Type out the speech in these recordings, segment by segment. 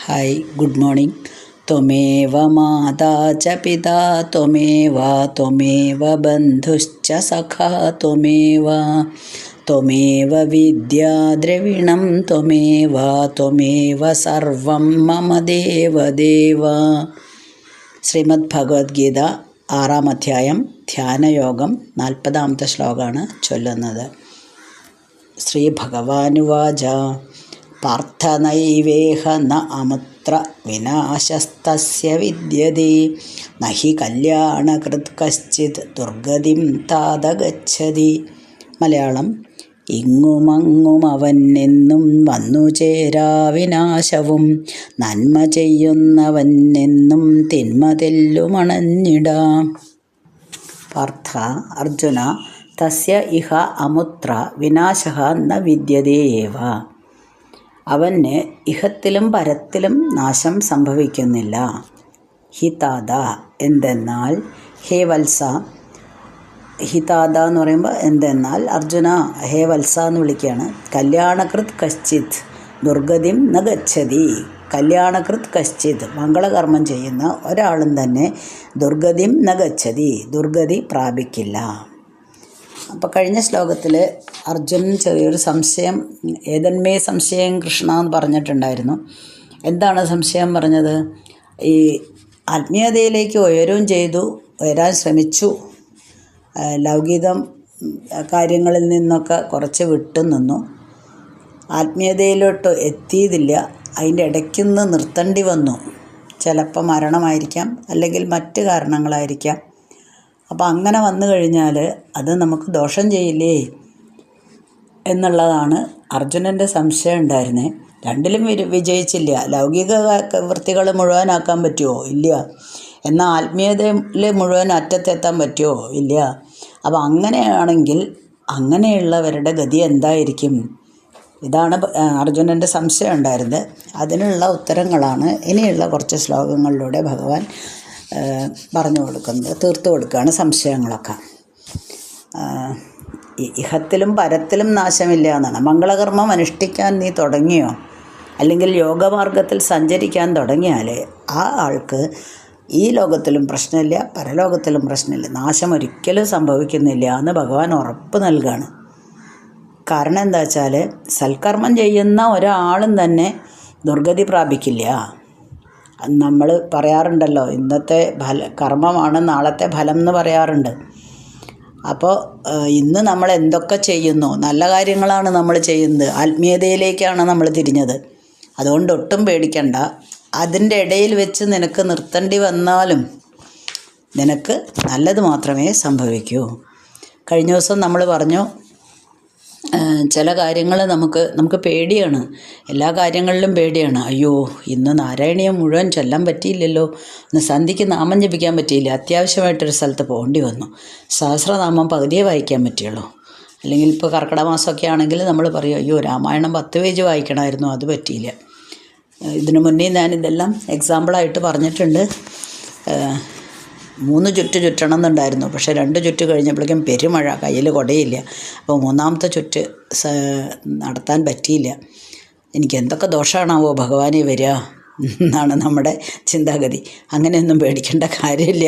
Hi, good morning. ത്വമേവ മാതാ ച പിതാ ത്വമേവ ബന്ധുശ്ച സഖാ ത്വമേവ വിദ്യാ ദ്രവിണം ത്വമേവ സർവം മമ ദേവദേവ. ശ്രീമദ് ഭഗവത്ഗീത 6-ാം അധ്യായം ധ്യാനയോഗം 40-ാമത്തെ ശ്ലോകമാണ് ചൊല്ലുന്നത്. ശ്രീ ഭഗവാനുവാച പാർത്ഥനൈവേഹ ന അമുത്ര വിനാശസ്തസ്യ വിദ്യതി നഹി കല്യാണകൃത് കശ്ചിത് ദുർഗതിം താതഗച്ഛതി. മലയാളം: ഇങ്ങുമങ്ങും അവനെന്നും വന്നു ചേരാ വിനാശവും നന്മ ചെയ്യുന്നവനെന്നും തിന്മ തെല്ലുമണഞ്ഞിടാം. പാർത്ഥ, അർജുന, തസ്യ ഇഹ അമുത്ര വിനാശഃ ന വിദ്യതേയേവ. അവന് ഇഹത്തിലും പരത്തിലും നാശം സംഭവിക്കുന്നില്ല. ഹിതാദ എന്തെന്നാൽ, ഹേ വത്സ. ഹിതാദ എന്ന് പറയുമ്പോൾ എന്തെന്നാൽ, അർജുന, ഹേ വത്സ എന്ന് വിളിക്കുകയാണ്. കല്യാണകൃത് കശ്ചിത് ദുർഗതിം ന ഗച്ഛതി. കല്യാണകൃത് കശ്ചിത്, മംഗളകർമ്മം ചെയ്യുന്ന ഒരാളും തന്നെ ദുർഗതിം ന ഗച്ഛതി, ദുർഗതി പ്രാപിക്കില്ല. അപ്പോൾ കഴിഞ്ഞ ശ്ലോകത്തിൽ അർജുനൻ ചെറിയൊരു സംശയം, ഏതന്മേ സംശയം കൃഷ്ണ എന്ന് പറഞ്ഞിട്ടുണ്ടായിരുന്നു. എന്താണ് സംശയം പറഞ്ഞത്? ഈ ആത്മീയതയിലേക്ക് ഉയരുകയും ചെയ്തു, ഉയരാൻ ശ്രമിച്ചു, ലൗകികം കാര്യങ്ങളിൽ നിന്നൊക്കെ കുറച്ച് വിട്ടു നിന്നു, ആത്മീയതയിലോട്ട് എത്തിയതില്ല, അതിൻ്റെ ഇടയ്ക്കുന്ന് നിർത്തേണ്ടി വന്നു. ചിലപ്പോൾ മരണമായിരിക്കാം, അല്ലെങ്കിൽ മറ്റ് കാരണങ്ങളായിരിക്കാം. അപ്പോൾ അങ്ങനെ വന്നു കഴിഞ്ഞാൽ അത് നമുക്ക് ദോഷം ചെയ്യില്ലേ എന്നുള്ളതാണ് അർജുനൻ്റെ സംശയം ഉണ്ടായിരുന്നത്. രണ്ടിലും വിജയിച്ചില്ല. ലൗകിക വൃത്തികൾ മുഴുവനാക്കാൻ പറ്റുമോ? ഇല്ല. എന്നാൽ ആത്മീയതയിൽ മുഴുവൻ അറ്റത്തെത്താൻ പറ്റുമോ? ഇല്ല. അപ്പോൾ അങ്ങനെയാണെങ്കിൽ അങ്ങനെയുള്ളവരുടെ ഗതി എന്തായിരിക്കും? ഇതാണ് അർജുനൻ്റെ സംശയം ഉണ്ടായിരുന്നത്. അതിനുള്ള ഉത്തരങ്ങളാണ് ഇനിയുള്ള കുറച്ച് ശ്ലോകങ്ങളിലൂടെ ഭഗവാൻ പറഞ്ഞു കൊടുക്കുന്നത്, തീർത്തു കൊടുക്കുകയാണ് സംശയങ്ങളൊക്കെ. ഇഹത്തിലും പരത്തിലും നാശമില്ല എന്നാണ്. മംഗളകർമ്മം അനുഷ്ഠിക്കാൻ നീ തുടങ്ങിയോ, അല്ലെങ്കിൽ യോഗമാർഗത്തിൽ സഞ്ചരിക്കാൻ തുടങ്ങിയാൽ ആ ആൾക്ക് ഈ ലോകത്തിലും പ്രശ്നമില്ല, പരലോകത്തിലും പ്രശ്നമില്ല, നാശം ഒരിക്കലും സംഭവിക്കുന്നില്ല എന്ന് ഭഗവാൻ ഉറപ്പ് നൽകുകയാണ്. കാരണം എന്താ വെച്ചാൽ, സൽക്കർമ്മം ചെയ്യുന്ന ഒരാളും തന്നെ ദുർഗതി പ്രാപിക്കില്ല. നമ്മൾ പറയാറുണ്ടല്ലോ, ഇന്നത്തെ കർമ്മമാണ് നാളത്തെ ഫലം എന്ന് പറയാറുണ്ട്. അപ്പോൾ ഇന്ന് നമ്മൾ എന്തൊക്കെ ചെയ്യുന്നു, നല്ല കാര്യങ്ങളാണ് നമ്മൾ ചെയ്യുന്നത്, ആത്മീയതയിലേക്കാണ് നമ്മൾ തിരിഞ്ഞത്. അതുകൊണ്ട് ഒട്ടും പേടിക്കണ്ട. അതിൻ്റെ ഇടയിൽ വെച്ച് നിനക്ക് നിർത്തേണ്ടി വന്നാലും നിനക്ക് നല്ലത് മാത്രമേ സംഭവിക്കൂ. കഴിഞ്ഞ ദിവസം നമ്മൾ പറഞ്ഞു, ചില കാര്യങ്ങൾ നമുക്ക് പേടിയാണ്, എല്ലാ കാര്യങ്ങളിലും പേടിയാണ്. അയ്യോ, ഇന്ന് നാരായണീയം മുഴുവൻ ചൊല്ലാൻ പറ്റിയില്ലല്ലോ, ഇന്ന് സന്ധ്യയ്ക്ക് നാമം ജപിക്കാൻ പറ്റിയില്ല, അത്യാവശ്യമായിട്ടൊരു സ്ഥലത്ത് പോകേണ്ടി വന്നു, സഹസ്രനാമം പകുതിയേ വായിക്കാൻ പറ്റുള്ളൂ. അല്ലെങ്കിൽ ഇപ്പോൾ കർക്കിടക മാസമൊക്കെ ആണെങ്കിൽ നമ്മൾ പറയും, അയ്യോ രാമായണം 10 പേജ് വായിക്കണമായിരുന്നു, അത് പറ്റിയില്ല. ഇതിനു മുന്നേ ഞാനിതെല്ലാം എക്സാമ്പിളായിട്ട് പറഞ്ഞിട്ടുണ്ട്. 3 ചുറ്റ് ചുറ്റണം എന്നുണ്ടായിരുന്നു, പക്ഷേ 2 ചുറ്റ് കഴിഞ്ഞപ്പോഴേക്കും പെരുമഴ, കയ്യിൽ കുടയില്ല. അപ്പോൾ 3-ാമത്തെ ചുറ്റ് നടത്താൻ പറ്റിയില്ല. എനിക്ക് എന്തൊക്കെ ദോഷമാണാവോ ഭഗവാനെ വരിക എന്നാണ് നമ്മുടെ ചിന്താഗതി. അങ്ങനെയൊന്നും പേടിക്കേണ്ട കാര്യമില്ല.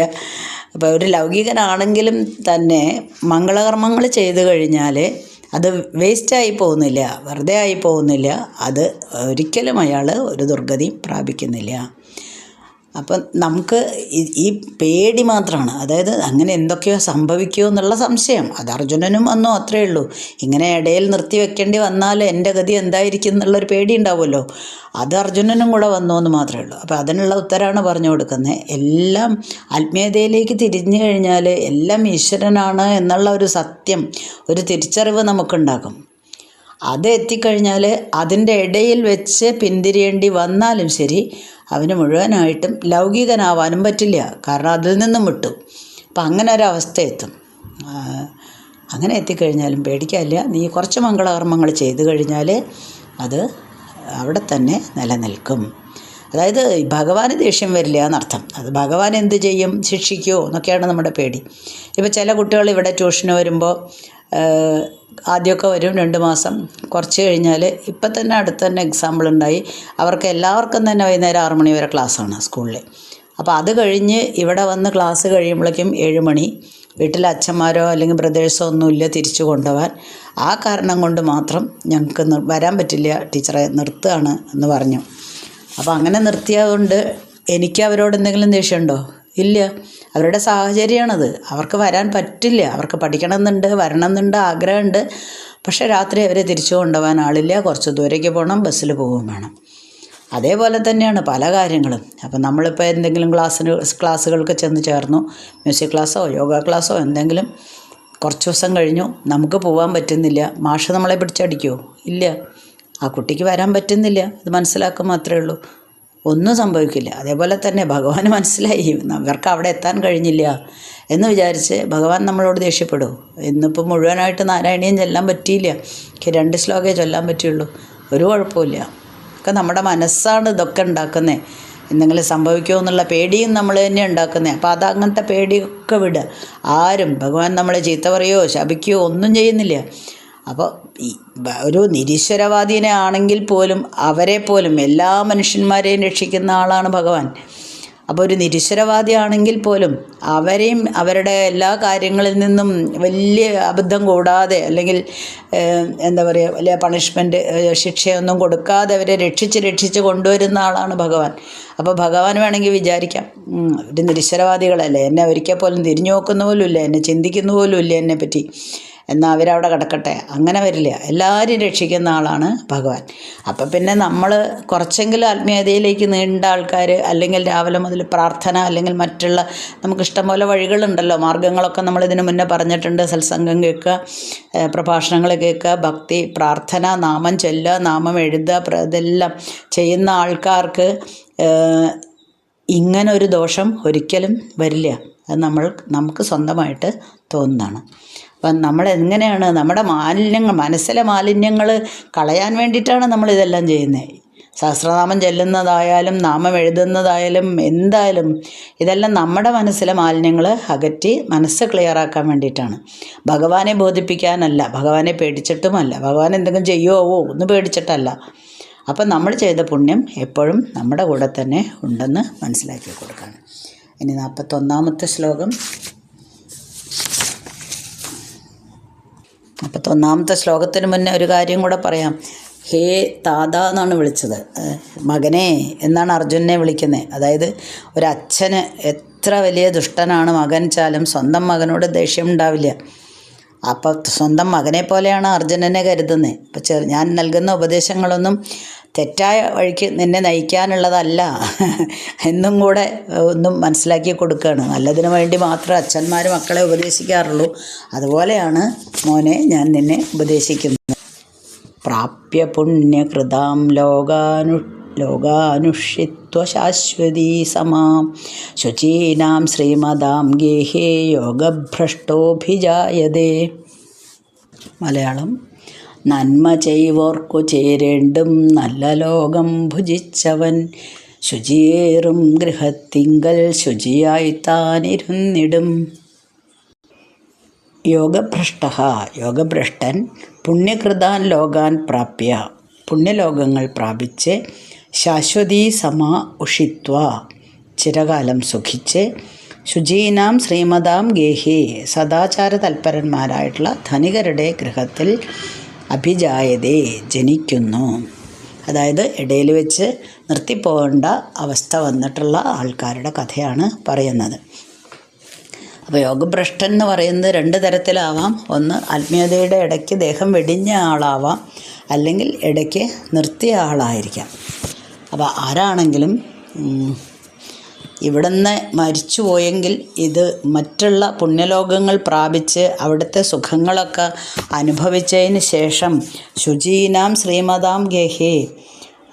അപ്പോൾ ഒരു ലൗകികനാണെങ്കിലും തന്നെ മംഗളകർമ്മങ്ങൾ ചെയ്തു കഴിഞ്ഞാൽ അത് വേസ്റ്റായി പോകുന്നില്ല, വെറുതെ ആയി പോകുന്നില്ല. അത് ഒരിക്കലും അയാൾ ഒരു ദുർഗതിയും പ്രാപിക്കുന്നില്ല. അപ്പം നമുക്ക് ഈ പേടി മാത്രമാണ്, അതായത് അങ്ങനെ എന്തൊക്കെയോ സംഭവിക്കുമോ എന്നുള്ള സംശയം. അത് അർജുനനും വന്നോ, അത്രയേ ഉള്ളൂ. ഇങ്ങനെ ഇടയിൽ നിർത്തി വെക്കേണ്ടി വന്നാൽ എൻ്റെ ഗതി എന്തായിരിക്കും എന്നുള്ളൊരു പേടി ഉണ്ടാവുമല്ലോ, അത് അർജുനനും കൂടെ വന്നോ എന്ന് മാത്രമേ ഉള്ളൂ. അപ്പോൾ അതിനുള്ള ഉത്തരമാണ് പറഞ്ഞു കൊടുക്കുന്നത്. എല്ലാം ആത്മീയതയിലേക്ക് തിരിഞ്ഞു കഴിഞ്ഞാൽ എല്ലാം ഈശ്വരനാണ് എന്നുള്ള ഒരു സത്യം, ഒരു തിരിച്ചറിവ് നമുക്കുണ്ടാകും. അത് എത്തിക്കഴിഞ്ഞാൽ അതിൻ്റെ ഇടയിൽ വെച്ച് പിന്തിരിയേണ്ടി വന്നാലും ശരി, അവന് മുഴുവനായിട്ടും ലൗകികനാവാനും പറ്റില്ല. കാരണം അതിൽ നിന്നും വിട്ടു. അപ്പം അങ്ങനെ ഒരവസ്ഥ എത്തും. അങ്ങനെ എത്തിക്കഴിഞ്ഞാലും പേടിക്കാനില്ല. നീ കുറച്ച് മംഗളകർമ്മങ്ങൾ ചെയ്തു കഴിഞ്ഞാൽ അത് അവിടെ തന്നെ നിലനിൽക്കും. അതായത് ഭഗവാന് ദേഷ്യം വരില്ല എന്നർത്ഥം. അത് ഭഗവാൻ എന്ത് ചെയ്യും, ശിക്ഷിക്കുമോ എന്നൊക്കെയാണ് നമ്മുടെ പേടി. ഇപ്പോൾ ചില കുട്ടികൾ ഇവിടെ ട്യൂഷന് വരുമ്പോൾ ആദ്യമൊക്കെ വരും 2 മാസം, കുറച്ച് കഴിഞ്ഞാൽ ഇപ്പം തന്നെ അടുത്ത് തന്നെ എക്സാമ്പിൾ ഉണ്ടായി. അവർക്ക് എല്ലാവർക്കും തന്നെ വൈകുന്നേരം 6 മണി വരെ ക്ലാസ്സാണ് സ്കൂളിൽ. അപ്പോൾ അത് കഴിഞ്ഞ് ഇവിടെ വന്ന് ക്ലാസ് കഴിയുമ്പോഴേക്കും 7 മണി. വീട്ടിൽ അച്ഛന്മാരോ അല്ലെങ്കിൽ ബ്രദേഴ്സോ ഒന്നുമില്ല തിരിച്ചു കൊണ്ടുപോകാൻ. ആ കാരണം കൊണ്ട് മാത്രം ഞങ്ങൾക്ക് വരാൻ പറ്റില്ല, ടീച്ചറെ നിർത്തുകയാണ് എന്ന് പറഞ്ഞു. അപ്പോൾ അങ്ങനെ നിർത്തിയതുകൊണ്ട് എനിക്ക് അവരോട് എന്തെങ്കിലും ദേഷ്യമുണ്ടോ? ഇല്ല. അവരുടെ സാഹചര്യമാണത്. അവർക്ക് വരാൻ പറ്റില്ല. അവർക്ക് പഠിക്കണമെന്നുണ്ട്, വരണമെന്നുണ്ട്, ആഗ്രഹമുണ്ട്. പക്ഷേ രാത്രി അവരെ തിരിച്ചു കൊണ്ടുപോകാൻ ആളില്ല. കുറച്ച് ദൂരേക്ക് പോകണം, ബസ്സിൽ പോവുകയും വേണം. അതേപോലെ തന്നെയാണ് പല കാര്യങ്ങളും. അപ്പം നമ്മളിപ്പോൾ എന്തെങ്കിലും ക്ലാസ്സുകൾക്ക് ചെന്ന് ചേർന്നു, മ്യൂസിക് ക്ലാസ്സോ യോഗ ക്ലാസ്സോ എന്തെങ്കിലും, കുറച്ച് ദിവസം കഴിഞ്ഞു നമുക്ക് പോകാൻ പറ്റുന്നില്ല. മാഷ് നമ്മളെ പിടിച്ചടിക്കുമോ? ഇല്ല. ആ കുട്ടിക്ക് വരാൻ പറ്റുന്നില്ല, അത് മനസ്സിലാക്കുക മാത്രമേ ഉള്ളൂ. ഒന്നും സംഭവിക്കില്ല. അതേപോലെ തന്നെ ഭഗവാന് മനസ്സിലായി ഇവർക്ക് അവിടെ എത്താൻ കഴിഞ്ഞില്ല എന്ന് വിചാരിച്ച് ഭഗവാൻ നമ്മളോട് ദേഷ്യപ്പെടുമോ? ഇന്നിപ്പോൾ മുഴുവനായിട്ട് നാരായണീയം ചൊല്ലാൻ പറ്റിയില്ല, എനിക്ക് 2 ശ്ലോകമേ ചൊല്ലാൻ പറ്റുള്ളൂ. ഒരു കുഴപ്പമില്ല. ഒക്കെ നമ്മുടെ മനസ്സാണ് ഇതൊക്കെ ഉണ്ടാക്കുന്നത്. എന്തെങ്കിലും സംഭവിക്കുമോ എന്നുള്ള പേടിയും നമ്മൾ തന്നെ ഉണ്ടാക്കുന്നത്. അപ്പോൾ അങ്ങനത്തെ പേടിയൊക്കെ വിടുക. ആരും ഭഗവാൻ നമ്മളെ ചീത്ത പറയുകയോ ശപിക്കുകയോ ഒന്നും ചെയ്യുന്നില്ല. അപ്പോൾ ഒരു നിരീശ്വരവാദീനെ ആണെങ്കിൽ പോലും അവരെ പോലും എല്ലാ മനുഷ്യന്മാരെയും രക്ഷിക്കുന്ന ആളാണ് ഭഗവാൻ. അപ്പോൾ ഒരു നിരീശ്വരവാദി ആണെങ്കിൽ പോലും അവരെയും അവരുടെ എല്ലാ കാര്യങ്ങളിൽ നിന്നും വലിയ അബദ്ധം കൂടാതെ അല്ലെങ്കിൽ എന്താ പറയുക വലിയ പണിഷ്മെൻറ്റ് ശിക്ഷയൊന്നും കൊടുക്കാതെ അവരെ രക്ഷിച്ച് കൊണ്ടുവരുന്ന ആളാണ് ഭഗവാൻ. അപ്പോൾ ഭഗവാൻ വേണമെങ്കിൽ വിചാരിക്കാം ഒരു നിരീശ്വരവാദികളല്ലേ, എന്നെ ഒരിക്കൽ പോലും തിരിഞ്ഞു നോക്കുന്ന പോലും ഇല്ല, എന്നെ ചിന്തിക്കുന്ന പോലും ഇല്ല എന്നെപ്പറ്റി, എന്നാൽ അവരവിടെ കിടക്കട്ടെ. അങ്ങനെ വരില്ല. എല്ലാവരും രക്ഷിക്കുന്ന ആളാണ് ഭഗവാൻ. അപ്പം പിന്നെ നമ്മൾ കുറച്ചെങ്കിലും ആത്മീയതയിലേക്ക് നീണ്ട ആൾക്കാർ, അല്ലെങ്കിൽ രാവിലെ മുതൽ പ്രാർത്ഥന, അല്ലെങ്കിൽ മറ്റുള്ള നമുക്കിഷ്ടം പോലെ വഴികളുണ്ടല്ലോ, മാർഗ്ഗങ്ങളൊക്കെ നമ്മളിതിന് മുന്നേ പറഞ്ഞിട്ടുണ്ട്. സത്സംഗം കേൾക്കുക, പ്രഭാഷണങ്ങൾ കേൾക്കുക, ഭക്തി, പ്രാർത്ഥന, നാമം ചൊല്ലുക, നാമം എഴുതുക, ഇതെല്ലാം ചെയ്യുന്ന ആൾക്കാർക്ക് ഇങ്ങനൊരു ദോഷം ഒരിക്കലും വരില്ല. അത് നമുക്ക് സ്വന്തമായിട്ട് തോന്നുന്നതാണ്. അപ്പം നമ്മൾ എങ്ങനെയാണ് നമ്മുടെ മനസ്സിലെ മാലിന്യങ്ങൾ കളയാൻ വേണ്ടിയിട്ടാണ് നമ്മളിതെല്ലാം ചെയ്യുന്നത്. സഹസ്രനാമം ചെല്ലുന്നതായാലും നാമം എഴുതുന്നതായാലും എന്തായാലും ഇതെല്ലാം നമ്മുടെ മനസ്സിലെ മാലിന്യങ്ങൾ അകറ്റി മനസ്സ് ക്ലിയറാക്കാൻ വേണ്ടിയിട്ടാണ്. ഭഗവാനെ ബോധിപ്പിക്കാനല്ല, ഭഗവാനെ പേടിച്ചിട്ടുമല്ല, ഭഗവാൻ എന്തെങ്കിലും ചെയ്യുമോ ഒന്ന് പേടിച്ചിട്ടല്ല. അപ്പം നമ്മൾ ചെയ്ത പുണ്യം എപ്പോഴും നമ്മുടെ കൂടെ തന്നെ ഉണ്ടെന്ന് മനസ്സിലാക്കി കൊടുക്കുകയാണ്. ഇനി 41ാമത്തെ ശ്ലോകം. 41ാമത്തെ ശ്ലോകത്തിന് മുന്നേ ഒരു കാര്യം കൂടെ പറയാം. ഹേ താത എന്നാണ് വിളിച്ചത്. മകനെ എന്നാണ് അർജുനനെ വിളിക്കുന്നത്. അതായത് ഒരച്ഛന് എത്ര വലിയ ദുഷ്ടനാണ് മകൻ ചാലും സ്വന്തം മകനോട് ദേഷ്യം ഉണ്ടാവില്ല. അപ്പോൾ സ്വന്തം മകനെ പോലെയാണ് അർജുനനെ കരുതുന്നത്. അപ്പോൾ ഞാൻ നൽകുന്ന ഉപദേശങ്ങളൊന്നും തെറ്റായ വഴിക്ക് നിന്നെ നയിക്കാനുള്ളതല്ല എന്നും കൂടെ ഒന്നും മനസ്സിലാക്കി കൊടുക്കുകയാണ്. നല്ലതിനു വേണ്ടി മാത്രമേ അച്ഛന്മാർ മക്കളെ ഉപദേശിക്കാറുള്ളൂ. അതുപോലെയാണ് മോനെ ഞാൻ നിന്നെ ഉപദേശിക്കുന്നത്. പ്രാപ്യ പുണ്യകൃതാം ലോകാനുഷിത്വ ശാശ്വതീ സമാം ശുചീനാം ശ്രീമതാം ഗേഹേ യോഗഭ്രഷ്ടോഭിജായതേ. മലയാളം. നന്മ ചെയ്വോർക്കു ചേരേണ്ടും നല്ല ലോകം ഭുജിച്ചവൻ ശുചിയേറും ഗൃഹത്തിങ്കൽ ശുചിയായി താനിരുന്നിടും. യോഗഭ്രഷ്ടൻ പുണ്യകൃതാൻ ലോകാൻ പ്രാപ്യ പുണ്യലോകങ്ങൾ പ്രാപിച്ച് ശാശ്വതീ സമാ ഉഷിത്വ ചിരകാലം സുഖിച്ച് ശുചീനാം ശ്രീമതാം ഗേഹി സദാചാര തൽപരന്മാരായിട്ടുള്ള ധനികരുടെ ഗൃഹത്തിൽ അഭിജായതേ ജനിക്കുന്നു. അതായത് ഇടയിൽ വെച്ച് നിർത്തിപ്പോകേണ്ട അവസ്ഥ വന്നിട്ടുള്ള ആൾക്കാരുടെ കഥയാണ് പറയുന്നത്. അപ്പോൾ യോഗഭ്രഷ്ടൻ എന്ന് പറയുന്നത് 2 തരത്തിലാവാം. ഒന്ന് ആത്മീയതയുടെ ഇടയ്ക്ക് ദേഹം വെടിഞ്ഞ ആളാവാം, അല്ലെങ്കിൽ ഇടയ്ക്ക് നിർത്തിയ ആളായിരിക്കാം. അപ്പോൾ ആരാണെങ്കിലും ഇവിടുന്ന് മരിച്ചു പോയെങ്കിൽ ഇത് മറ്റുള്ള പുണ്യലോകങ്ങൾ പ്രാപിച്ച് അവിടുത്തെ സുഖങ്ങളൊക്കെ അനുഭവിച്ചതിന് ശേഷം ശുചീനാം ശ്രീമതാം ഗേഹേ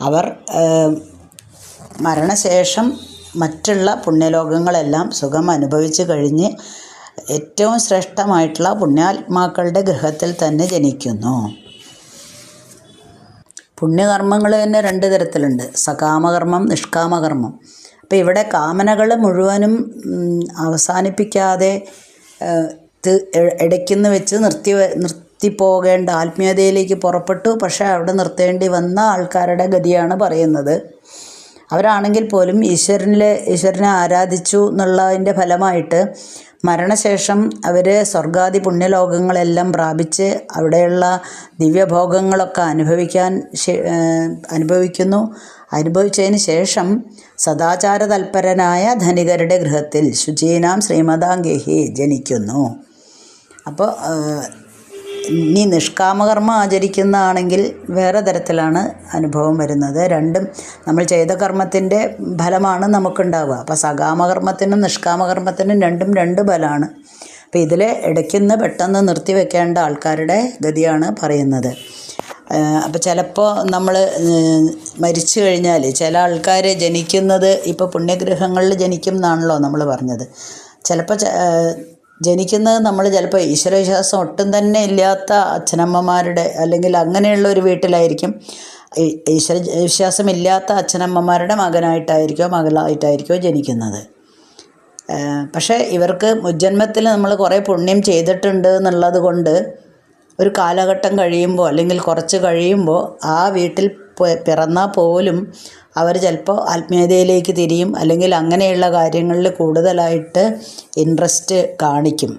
അവർ മരണശേഷം മറ്റുള്ള പുണ്യലോകങ്ങളെല്ലാം സുഖം അനുഭവിച്ച് കഴിഞ്ഞ് ഏറ്റവും ശ്രേഷ്ഠമായിട്ടുള്ള പുണ്യാത്മാക്കളുടെ ഗൃഹത്തിൽ തന്നെ ജനിക്കുന്നു. പുണ്യകർമ്മങ്ങൾ തന്നെ 2 തരത്തിലുണ്ട്, സകാമകർമ്മം, നിഷ്കാമകർമ്മം. അപ്പോൾ ഇവിടെ കാമനകൾ മുഴുവനും അവസാനിപ്പിക്കാതെ ഇടയ്ക്കുന്ന് വെച്ച് നിർത്തിപ്പോകേണ്ട ആത്മീയതയിലേക്ക് പുറപ്പെട്ടു. പക്ഷേ അവിടെ നിർത്തേണ്ടി വന്ന ആൾക്കാരുടെ ഗതിയാണ് പറയുന്നത്. അവരാണെങ്കിൽ പോലും ഈശ്വരനെ ആരാധിച്ചു എന്നുള്ളതിൻ്റെ ഫലമായിട്ട് മരണശേഷം അവർ സ്വർഗാദി പുണ്യലോകങ്ങളെല്ലാം പ്രാപിച്ച് അവിടെയുള്ള ദിവ്യഭോഗങ്ങളൊക്കെ അനുഭവിച്ചതിന് ശേഷം സദാചാര തൽപരനായ ധനികരുടെ ഗൃഹത്തിൽ ശുചീനാം ശ്രീമതാംഗേഹി ജനിക്കുന്നു. അപ്പോൾ ഇനി നിഷ്കാമകർമ്മം ആചരിക്കുന്നതാണെങ്കിൽ വേറെ തരത്തിലാണ് അനുഭവം വരുന്നത്. രണ്ടും നമ്മൾ ചെയ്ത കർമ്മത്തിൻ്റെ ഫലമാണ് നമുക്കുണ്ടാവുക. അപ്പോൾ സകാമകർമ്മത്തിനും നിഷ്കാമകർമ്മത്തിനും രണ്ടും രണ്ട് ഫലമാണ്. അപ്പോൾ ഇതിൽ ഇടയ്ക്കുന്ന് പെട്ടെന്ന് നിർത്തിവെക്കേണ്ട ആൾക്കാരുടെ ഗതിയാണ് പറയുന്നത്. അപ്പോൾ ചിലപ്പോൾ നമ്മൾ മരിച്ചു കഴിഞ്ഞാൽ ചില ആൾക്കാർ ജനിക്കുന്നത് ഇപ്പോൾ പുണ്യഗ്രഹങ്ങളിൽ ജനിക്കും എന്നാണല്ലോ നമ്മൾ പറഞ്ഞത്. ചിലപ്പോൾ ജനിക്കുന്നത് നമ്മൾ ചിലപ്പോൾ ഈശ്വരവിശ്വാസം ഒട്ടും തന്നെ ഇല്ലാത്ത അച്ഛനമ്മമാരുടെ അല്ലെങ്കിൽ അങ്ങനെയുള്ള ഒരു വീട്ടിലായിരിക്കും. ഈശ്വര വിശ്വാസമില്ലാത്ത അച്ഛനമ്മമാരുടെ മകളായിട്ടായിരിക്കുമോ ജനിക്കുന്നത്. പക്ഷേ ഇവർക്ക് മുജ്ജന്മത്തിൽ നമ്മൾ കുറേ പുണ്യം ചെയ്തിട്ടുണ്ട് എന്നുള്ളത് കൊണ്ട് ഒരു കാലഘട്ടം കഴിയുമ്പോൾ അല്ലെങ്കിൽ കുറച്ച് കഴിയുമ്പോൾ ആ വീട്ടിൽ പിറന്നാൽ പോലും അവർ ചിലപ്പോൾ ആത്മീയതയിലേക്ക് തിരിയും, അല്ലെങ്കിൽ അങ്ങനെയുള്ള കാര്യങ്ങളിൽ കൂടുതലായിട്ട് ഇൻട്രസ്റ്റ് കാണിക്കും.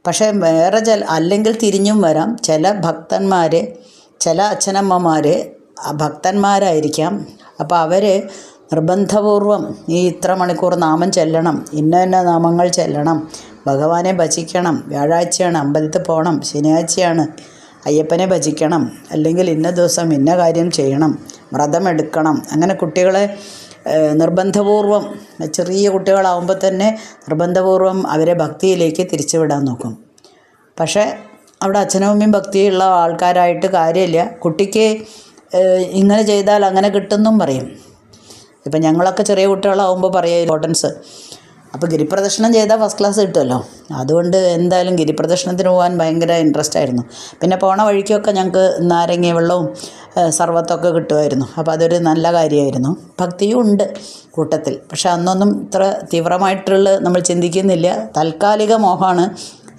പക്ഷേ വേറെ അല്ലെങ്കിൽ തിരിഞ്ഞും വരാം. ചില ഭക്തന്മാർ, ചില അച്ഛനമ്മമാർ ഭക്തന്മാരായിരിക്കാം. അപ്പോൾ അവർ നിർബന്ധപൂർവം ഈ ഇത്ര മണിക്കൂർ നാമം ചെല്ലണം, ഇന്ന നാമങ്ങൾ ചെല്ലണം, ഭഗവാനെ ഭജിക്കണം, വ്യാഴാഴ്ചയാണ് അമ്പലത്തിൽ പോകണം, ശനിയാഴ്ചയാണ് അയ്യപ്പനെ ഭജിക്കണം, അല്ലെങ്കിൽ ഇന്ന ദിവസം ഇന്ന കാര്യം ചെയ്യണം, വ്രതമെടുക്കണം. അങ്ങനെ കുട്ടികളെ നിർബന്ധപൂർവം, ചെറിയ കുട്ടികളാവുമ്പോൾ തന്നെ നിർബന്ധപൂർവം അവരെ ഭക്തിയിലേക്ക് തിരിച്ചുവിടാൻ നോക്കും. പക്ഷേ അവിടെ അച്ഛനും അമ്മയും ഭക്തിയുള്ള ആൾക്കാരായിട്ട് കാര്യമില്ല. കുട്ടിക്ക് ഇങ്ങനെ ചെയ്താൽ അങ്ങനെ കിട്ടുമെന്നും പറയും. ഇപ്പം ഞങ്ങളൊക്കെ ചെറിയ കുട്ടികളാവുമ്പോൾ പറയുക ഇമ്പോർട്ടൻസ്. അപ്പോൾ ഗിരിപ്രദക്ഷിണം ചെയ്താൽ ഫസ്റ്റ് ക്ലാസ് കിട്ടുമല്ലോ. അതുകൊണ്ട് എന്തായാലും ഗിരിപ്രദക്ഷിണത്തിന് പോകാൻ ഭയങ്കര ഇൻട്രസ്റ്റ് ആയിരുന്നു. പിന്നെ പോണ വഴിക്കൊക്കെ ഞങ്ങൾക്ക് നാരങ്ങ വെള്ളവും സർവത്തൊക്കെ കിട്ടുമായിരുന്നു. അപ്പോൾ അതൊരു നല്ല കാര്യമായിരുന്നു. ഭക്തിയും ഉണ്ട് കൂട്ടത്തിൽ. പക്ഷെ അന്നൊന്നും ഇത്ര തീവ്രമായിട്ടുള്ള നമ്മൾ ചിന്തിക്കുന്നില്ല. താൽക്കാലിക മോഹമാണ്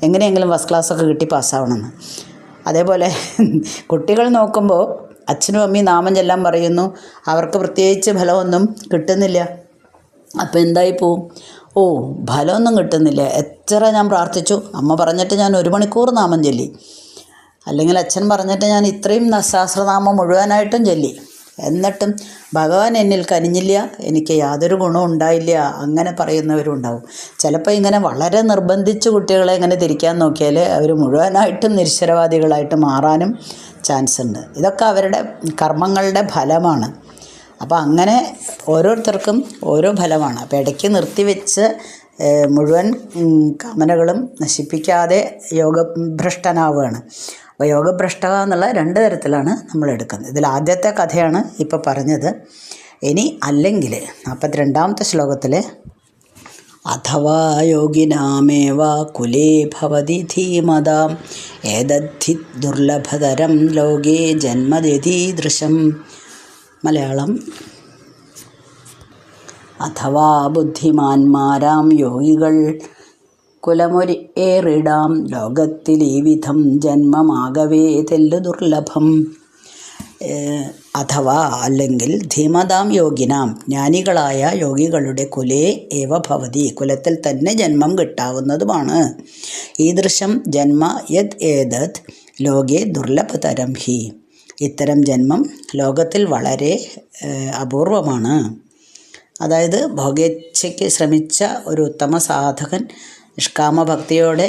എങ്ങനെയെങ്കിലും ഫസ്റ്റ് ക്ലാസ്സൊക്കെ കിട്ടി പാസ്സാവണമെന്ന്. അതേപോലെ കുട്ടികൾ നോക്കുമ്പോൾ അച്ഛനും അമ്മയും നാമം ചെല്ലാൻ പറയുന്നു, അവർക്ക് പ്രത്യേകിച്ച് ഫലമൊന്നും കിട്ടുന്നില്ല. അപ്പോൾ എന്തായി പോവും? ഫലമൊന്നും കിട്ടുന്നില്ല. എത്ര ഞാൻ പ്രാർത്ഥിച്ചു, അമ്മ പറഞ്ഞിട്ട് ഞാൻ 1 മണിക്കൂർ നാമം ചൊല്ലി, അല്ലെങ്കിൽ അച്ഛൻ പറഞ്ഞിട്ട് ഞാൻ ഇത്രയും സഹസ്രനാമം മുഴുവനായിട്ടും ചൊല്ലി, എന്നിട്ടും ഭഗവാൻ എന്നിൽ കനിഞ്ഞില്ല, എനിക്ക് യാതൊരു ഗുണവും ഉണ്ടായില്ല, അങ്ങനെ പറയുന്നവരും ഉണ്ടാവും. ചിലപ്പോൾ ഇങ്ങനെ വളരെ നിർബന്ധിച്ച് കുട്ടികളെ ഇങ്ങനെ തിരിക്കാൻ നോക്കിയാൽ അവർ മുഴുവനായിട്ടും നിരീശ്വരവാദികളായിട്ട് മാറാനും ചാൻസ് ഉണ്ട്. ഇതൊക്കെ അവരുടെ കർമ്മങ്ങളുടെ ഫലമാണ്. അപ്പോൾ അങ്ങനെ ഓരോരുത്തർക്കും ഓരോ ഫലമാണ്. അപ്പോൾ ഇടയ്ക്ക് നിർത്തിവെച്ച് മുഴുവൻ കാമനകളും നശിപ്പിക്കാതെ യോഗഭ്രഷ്ടനാവുകയാണ്. അപ്പോൾ യോഗഭ്രഷ്ട എന്നുള്ള 2 തരത്തിലാണ് നമ്മൾ എടുക്കുന്നത്. ഇതിൽ ആദ്യത്തെ കഥയാണ് ഇപ്പോൾ പറഞ്ഞത്. ഇനി അല്ലെങ്കിൽ 42ാമത്തെ ശ്ലോകത്തിൽ അഥവാ യോഗിനാമേവ കുലേ ഭവതി ധീമതാം ഏതദ്ധി ദുർലഭതരം ലോകേ ജന്മദീദൃശം. മലയാളം: അഥവാ ബുദ്ധിമാന്മാരാം യോഗികൾ കുലമൊരേറിടാം ലോകത്തിൽ ഈ വിധം ജന്മമാകവേ തെല്ലു ദുർലഭം. അഥവാ അല്ലെങ്കിൽ ധീമതാം യോഗിനാം ജ്ഞാനികളായ യോഗികളുടെ കുലേ ഏവ ഭവതി കുലത്തിൽ തന്നെ ജന്മം കിട്ടാവുന്നതുമാണ്. ഈദൃശം ജന്മ യത് ഏതത് ലോകേ ദുർലഭതരം ഹി. ഇത്തരം ജന്മം ലോകത്തിൽ വളരെ അപൂർവമാണ്. അതായത് ഭോഗേച്ഛയ്ക്ക് ശ്രമിച്ച ഒരു ഉത്തമ സാധകൻ നിഷ്കാമഭക്തിയോടെ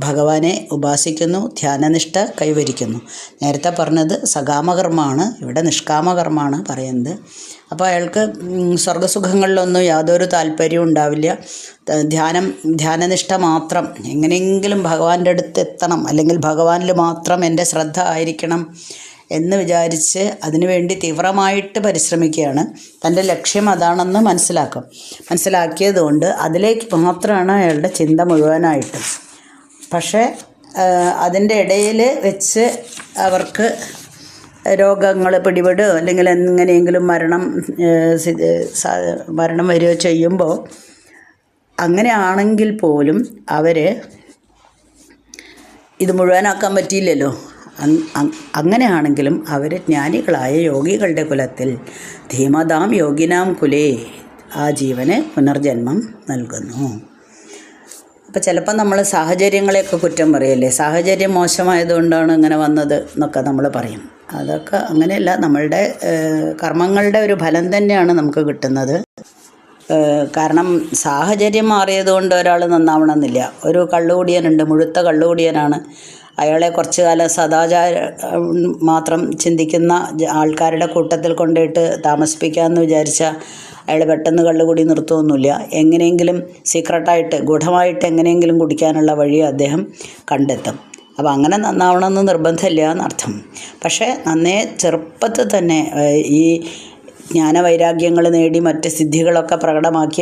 ഭഗവാനെ ഉപാസിക്കുന്നു, ധ്യാനനിഷ്ഠ കൈവരിക്കുന്നു. നേരത്തെ പറഞ്ഞത് സകാമകർമ്മമാണ്, ഇവിടെ നിഷ്കാമകർമ്മമാണ് പറയുന്നത്. അപ്പോൾ അയാൾക്ക് സ്വർഗസുഖങ്ങളിലൊന്നും യാതൊരു താല്പര്യവും ഉണ്ടാവില്ല. ധ്യാനനിഷ്ഠ മാത്രം, എങ്ങനെയെങ്കിലും ഭഗവാന്റെ അടുത്ത് എത്തണം, അല്ലെങ്കിൽ ഭഗവാനിൽ മാത്രം എൻ്റെ ശ്രദ്ധ ആയിരിക്കണം എന്ന് വിചാരിച്ച് അതിനുവേണ്ടി തീവ്രമായിട്ട് പരിശ്രമിക്കുകയാണ്. തൻ്റെ ലക്ഷ്യം അതാണെന്ന് മനസ്സിലാക്കിയതുകൊണ്ട് അതിലേക്ക് മാത്രമാണ് അയാളുടെ ചിന്ത മുഴുവനായിട്ട്. പക്ഷേ അതിൻ്റെ ഇടയിൽ വെച്ച് അവർക്ക് രോഗങ്ങൾ പിടിപെടുകയോ അല്ലെങ്കിൽ എങ്ങനെയെങ്കിലും മരണം വരികയോ ചെയ്യുമ്പോൾ അങ്ങനെ ആണെങ്കിൽ പോലും അവർ ഇത് മുഴുവനാക്കാൻ പറ്റിയില്ലല്ലോ. അങ്ങനെയാണെങ്കിലും അവർ ജ്ഞാനികളായ യോഗികളുടെ കുലത്തിൽ ധീമതാം യോഗിനാം കുലേ ആ ജീവന് പുനർജന്മം നൽകുന്നു. അപ്പോൾ ചിലപ്പോൾ നമ്മൾ സാഹചര്യങ്ങളെയൊക്കെ കുറ്റം പറയല്ലേ, സാഹചര്യം മോശമായതുകൊണ്ടാണ് ഇങ്ങനെ വന്നത് എന്നൊക്കെ നമ്മൾ പറയും. അതൊക്കെ അങ്ങനെയല്ല, നമ്മളുടെ കർമ്മങ്ങളുടെ ഒരു ഫലം തന്നെയാണ് നമുക്ക് കിട്ടുന്നത്. കാരണം സാഹചര്യം മാറിയതുകൊണ്ട് ഒരാൾ നന്നാവണമെന്നില്ല. ഒരു കള്ളുകുടിയനുണ്ട്, മുഴുത്ത കള്ളുകുടിയനാണ്. അയാളെ കുറച്ചു കാലം സദാചാരം മാത്രം ചിന്തിക്കുന്ന ആൾക്കാരുടെ കൂട്ടത്തിൽ കൊണ്ടുപോയിട്ട് താമസിപ്പിക്കാമെന്ന് വിചാരിച്ചാൽ അയാൾ പെട്ടെന്ന് കള്ളുകുടി നിർത്തുമൊന്നുമില്ല. എങ്ങനെയെങ്കിലും സീക്രട്ടായിട്ട് ഗൂഢമായിട്ട് എങ്ങനെയെങ്കിലും കുടിക്കാനുള്ള വഴി അദ്ദേഹം കണ്ടെത്തും. അപ്പോൾ അങ്ങനെ നന്നാവണമെന്ന് നിർബന്ധമില്ല എന്നർത്ഥം. പക്ഷേ നന്നേ ചെറുപ്പത്തിൽ തന്നെ ഈ ജ്ഞാനവൈരാഗ്യങ്ങൾ നേടി മറ്റ് സിദ്ധികളൊക്കെ പ്രകടമാക്കി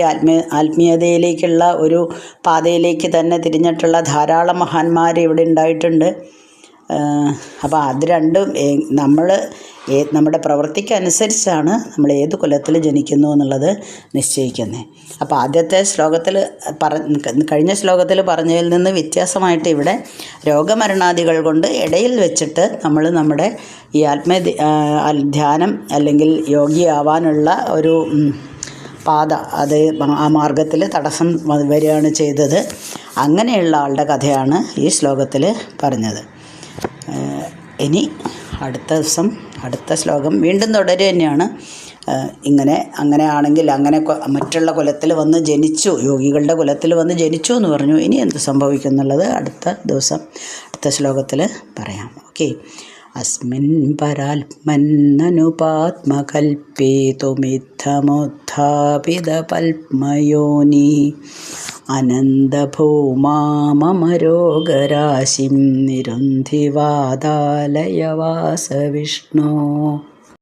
ആത്മീയതയിലേക്കുള്ള ഒരു പാതയിലേക്ക് തന്നെ തിരിഞ്ഞിട്ടുള്ള ധാരാളം മഹാന്മാർ ഇവിടെ ഉണ്ടായിട്ടുണ്ട്. അപ്പോൾ അത് രണ്ടും നമ്മുടെ പ്രവൃത്തിക്കനുസരിച്ചാണ് നമ്മൾ ഏത് കുലത്തിൽ ജനിക്കുന്നു എന്നുള്ളത് നിശ്ചയിക്കുന്നത്. അപ്പോൾ ആദ്യത്തെ ശ്ലോകത്തിൽ കഴിഞ്ഞ ശ്ലോകത്തിൽ പറഞ്ഞതിൽ നിന്ന് വ്യത്യാസമായിട്ട് ഇവിടെ രോഗമരണാദികൾ കൊണ്ട് ഇടയിൽ വെച്ചിട്ട് നമ്മൾ നമ്മുടെ ഈ ധ്യാനം അല്ലെങ്കിൽ യോഗിയാവാനുള്ള ഒരു പാത, അത് ആ മാർഗത്തിൽ തടസ്സം വരികയാണ് ചെയ്തത്. അങ്ങനെയുള്ള ആളുടെ കഥയാണ് ഈ ശ്ലോകത്തിൽ പറഞ്ഞത്. ഇനി അടുത്ത ദിവസം അടുത്ത ശ്ലോകം വീണ്ടും തുടരുക തന്നെയാണ്. അങ്ങനെയാണെങ്കിൽ അങ്ങനെ മറ്റുള്ള കുലത്തിൽ വന്ന് ജനിച്ചു, യോഗികളുടെ കുലത്തിൽ വന്ന് ജനിച്ചു എന്ന് പറഞ്ഞു. ഇനി എന്ത് സംഭവിക്കും എന്നുള്ളത് അടുത്ത ദിവസം അടുത്ത ശ്ലോകത്തിൽ പറയാം. ഓക്കെ. അസ്മിൻ പരാത്മനനുപാത്മകൽപ്പേതുമിത്തമുത്ഥാപിത പൽമയോനി അനന്തഭൂമാമരോഗരാശിം നിരുന്ധിവാദാലയവാസ വിഷ്ണോ.